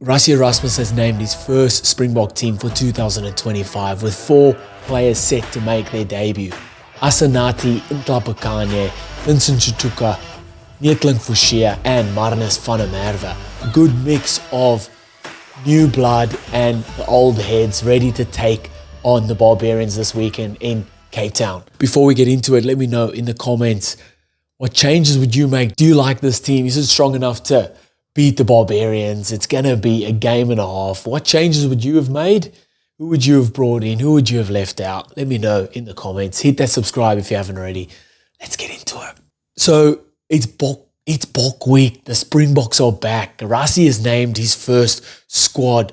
RASSIE Erasmus has named his first Springbok team for 2025 with 4 players set to make their debut. Asanati Intlapakanye, Vincent Chutuka, Nietlin Fushia and Marnus van der Merwe. A good mix of new blood and the old heads ready to take on the Barbarians this weekend in Cape Town. Before we get into it, let me know in the comments, what changes would you make? Do you like this team? Is it strong enough to beat the Barbarians? It's going to be a game and a half. What changes would you have made? Who would you have brought in? Who would you have left out? Let me know in the comments. Hit that subscribe if you haven't already. Let's get into it. So it's Bok week. The Springboks are back. RASSIE has named his first squad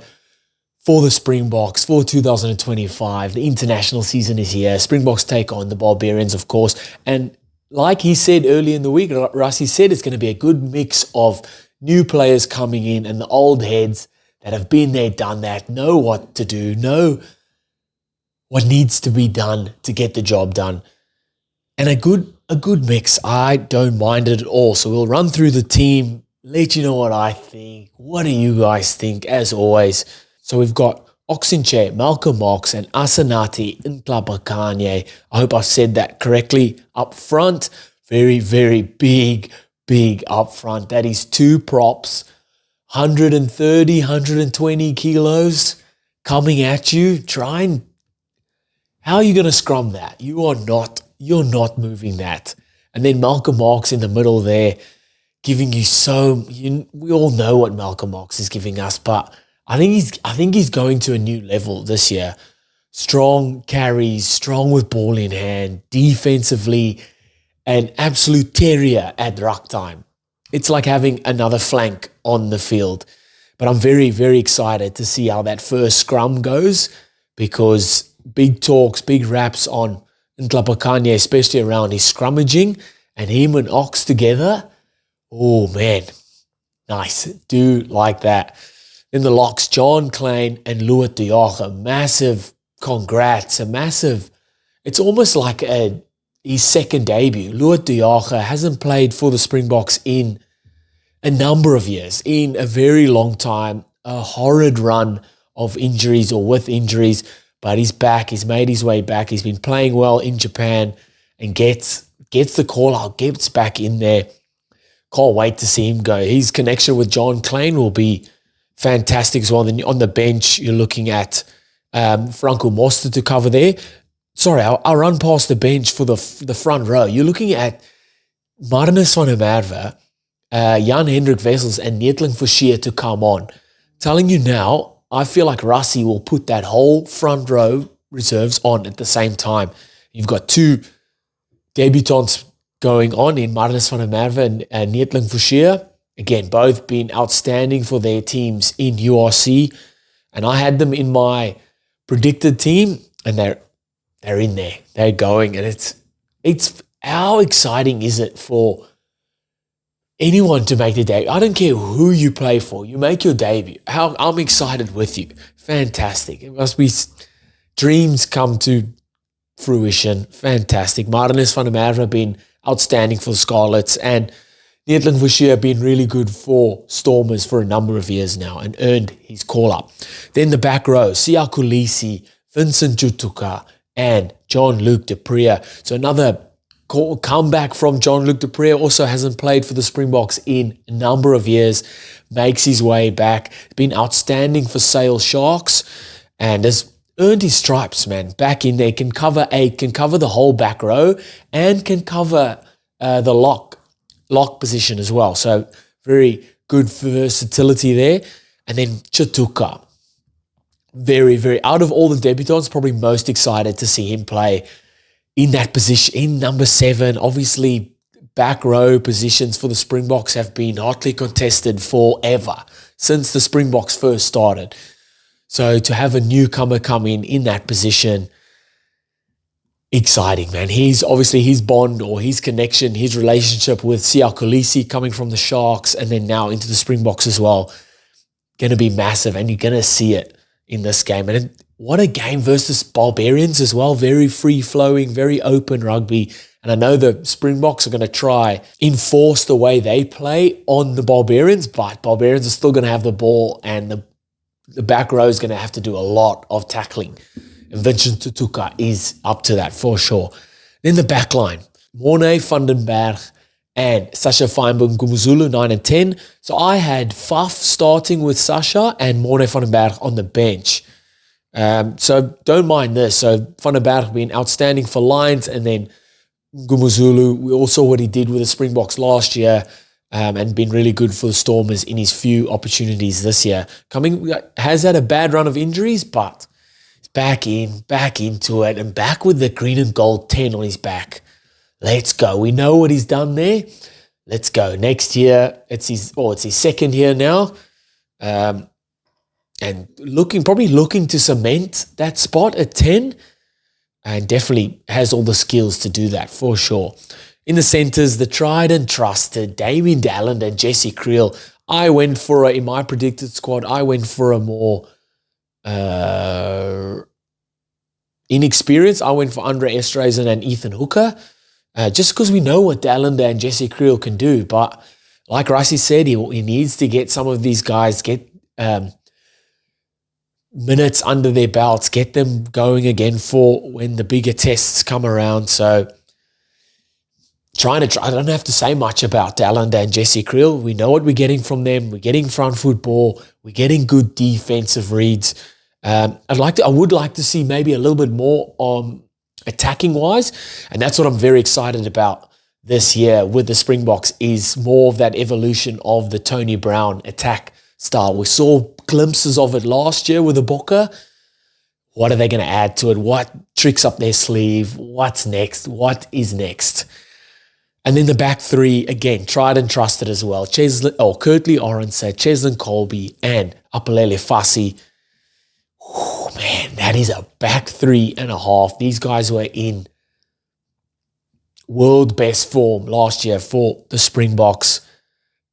for the Springboks for 2025. The international season is here. Springboks take on the Barbarians, of course. And like he said earlier in the week, RASSIE said it's going to be a good mix of new players coming in and the old heads that have been there, done that, know what to do, know what needs to be done to get the job done. And a good mix. I don't mind it at all. So we'll run through the team, let you know what I think. What do you guys think, as always? So we've got Oxenche, Malcolm Ox, and Asanati Intlapakanye. I hope I said that correctly up front. Very, very big up front. That is 2 props, 130, 120 kilos coming at you. How are you going to scrum that? You're not moving that. And then Malcolm Ox in the middle there, giving you we all know what Malcolm Ox is giving us, but I think he's going to a new level this year. Strong carries, strong with ball in hand, defensively, an absolute terrier at ruck time. It's like having another flank on the field. But I'm very, very excited to see how that first scrum goes, because big talks, big raps on Intlapakanye, especially around his scrummaging, and him and Ox together. Oh, man. Nice. Do like that. Then the locks, John Klein and Louis de Jager. Massive congrats. It's almost like his second debut. Louis de Jager hasn't played for the Springboks in a number of years, in a very long time, a horrid run of injuries or with injuries, but he's back. He's made his way back. He's been playing well in Japan and gets the call out, gets back in there. Can't wait to see him go. His connection with John Klein will be fantastic as well. Then on the bench, you're looking at Franco Moster to cover there. Sorry, I'll run past the bench for the front row. You're looking at Marnus van der Merwe, Jan-Hendrik Wessels and Nietlin Fushia to come on. Telling you now, I feel like RASSIE will put that whole front row reserves on at the same time. You've got 2 debutants going on in Marnus van der Merwe and Nietlin Fushia. Again, both been outstanding for their teams in URC. And I had them in my predicted team, and they're in there. They're going, and it's how exciting is it for anyone to make their debut? I don't care who you play for. You make your debut. I'm excited with you. Fantastic. It must be dreams come to fruition. Fantastic. Marnus van der Merwe been outstanding for the Scarlets, and Nietlin Fushia been really good for Stormers for a number of years now and earned his call-up. Then the back row, Siya Kolisi, Vincent Chutuka, and Jean-Luc du Preez. So another comeback from Jean-Luc du Preez. Also hasn't played for the Springboks in a number of years. Makes his way back. Been outstanding for Sale Sharks and has earned his stripes, man. Back in there. Can cover the whole back row and can cover the lock position as well. So very good versatility there. And then Chutuka. Very, very, out of all the debutants, probably most excited to see him play in that position, in number 7. Obviously, back row positions for the Springboks have been hotly contested forever, since the Springboks first started. So to have a newcomer come in that position, exciting, man. He's obviously his bond or his connection, his relationship with Siya Kolisi coming from the Sharks and then now into the Springboks as well, going to be massive, and you're going to see it in this game. And what a game versus Barbarians as well. Very free-flowing, very open rugby. And I know the Springboks are going to try enforce the way they play on the Barbarians, but Barbarians are still going to have the ball, and the back row is going to have to do a lot of tackling. And Vincent Tutuka is up to that for sure. Then the back line, Morne van den Berg and Sasha Feinberg Gumuzulu, 9 and 10. So I had Faf starting with Sasha and Morne van den Berg on the bench. So don't mind this. So van den Berg being outstanding for Lions, and then Gumuzulu, we all saw what he did with the Springboks last year, and been really good for the Stormers in his few opportunities this year. Has had a bad run of injuries, but he's back into it, and back with the green and gold 10 on his back. Let's go. We know what he's done there. Let's go. Next year, it's his second year now. And probably looking to cement that spot at 10, and definitely has all the skills to do that for sure. In the centres, the tried and trusted Damien Dalland and Jesse Creel. In my predicted squad, I went for a more inexperienced. I went for Andre Esterhuizen and Ethan Hooker, just because we know what Dalland and Jesse Creel can do. But like RASSIE said, he needs to get some of these guys, get minutes under their belts, get them going again for when the bigger tests come around. So I don't have to say much about Dalland and Jesse Creel. We know what we're getting from them. We're getting front football. We're getting good defensive reads. I would like to see maybe a little bit more attacking wise, and that's what I'm very excited about this year with the Springboks, is more of that evolution of the Tony Brown attack style. We saw glimpses of it last year with the Bokke. What are they going to add to it? What tricks up their sleeve? What's next? What is next? And then the back three, again, tried and trusted as well. Kurtley Oranse, Cheslin Colby, and Apalele Fassi. Oh, man, that is a back 3.5. These guys were in world best form last year for the Springboks,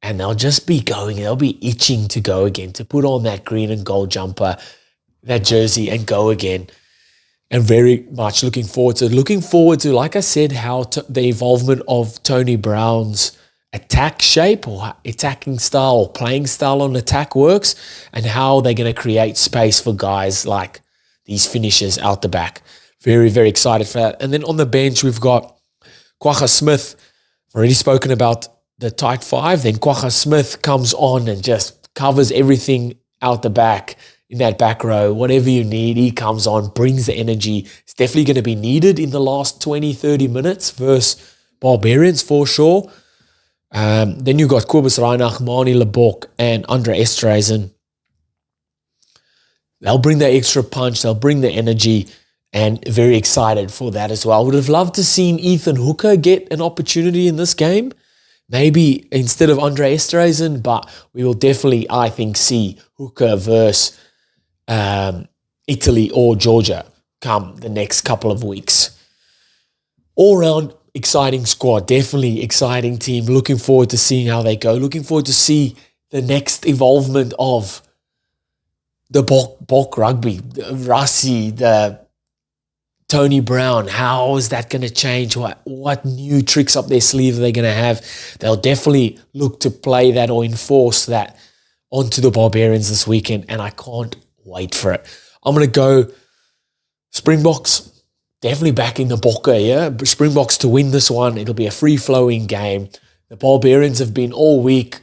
and they'll just be going, they'll be itching to go again, to put on that green and gold jumper, that jersey, and go again. And very much looking forward to, like I said, how the involvement of Tony Brown's attack shape or attacking style or playing style on attack works, and how they're going to create space for guys like these finishers out the back. Very, very excited for that. And then on the bench, we've got Kwagga Smith. I've already spoken about the tight five. Then Kwagga Smith comes on and just covers everything out the back in that back row. Whatever you need, he comes on, brings the energy. It's definitely going to be needed in the last 20, 30 minutes versus Barbarians for sure. Then you've got Kobus Reinach, Mani Lebok, and Andre Esterhuizen. They'll bring the extra punch. They'll bring the energy, and very excited for that as well. I would have loved to seen Ethan Hooker get an opportunity in this game, maybe instead of Andre Esterhuizen, but we will definitely, I think, see Hooker versus Italy or Georgia come the next couple of weeks. All round exciting squad, definitely exciting team. Looking forward to seeing how they go. Looking forward to see the next evolvement of the Bok Rugby, the RASSIE, the Tony Brown. How is that going to change? What new tricks up their sleeve are they going to have? They'll definitely look to play that or enforce that onto the Barbarians this weekend, and I can't wait for it. I'm going to go Springboks. Definitely backing the Bokke, yeah? Springboks to win this one. It'll be a free-flowing game. The Barbarians have been all week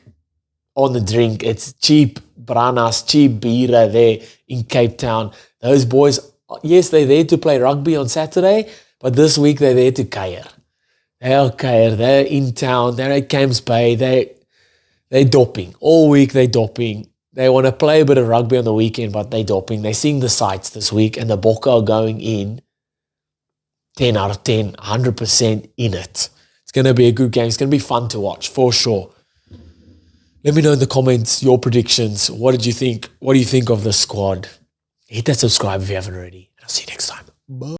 on the drink. It's cheap branas, cheap beer there in Cape Town. Those boys, yes, they're there to play rugby on Saturday, but this week they're there to kuier. They're kuier. They're in town. They're at Camps Bay. They're doping. All week they're doping. They want to play a bit of rugby on the weekend, but they're doping. They're seeing the sights this week, and the Bokke are going in 10 out of 10, 100% in it. It's going to be a good game. It's going to be fun to watch, for sure. Let me know in the comments your predictions. What did you think? What do you think of the squad? Hit that subscribe if you haven't already. And I'll see you next time. Bye.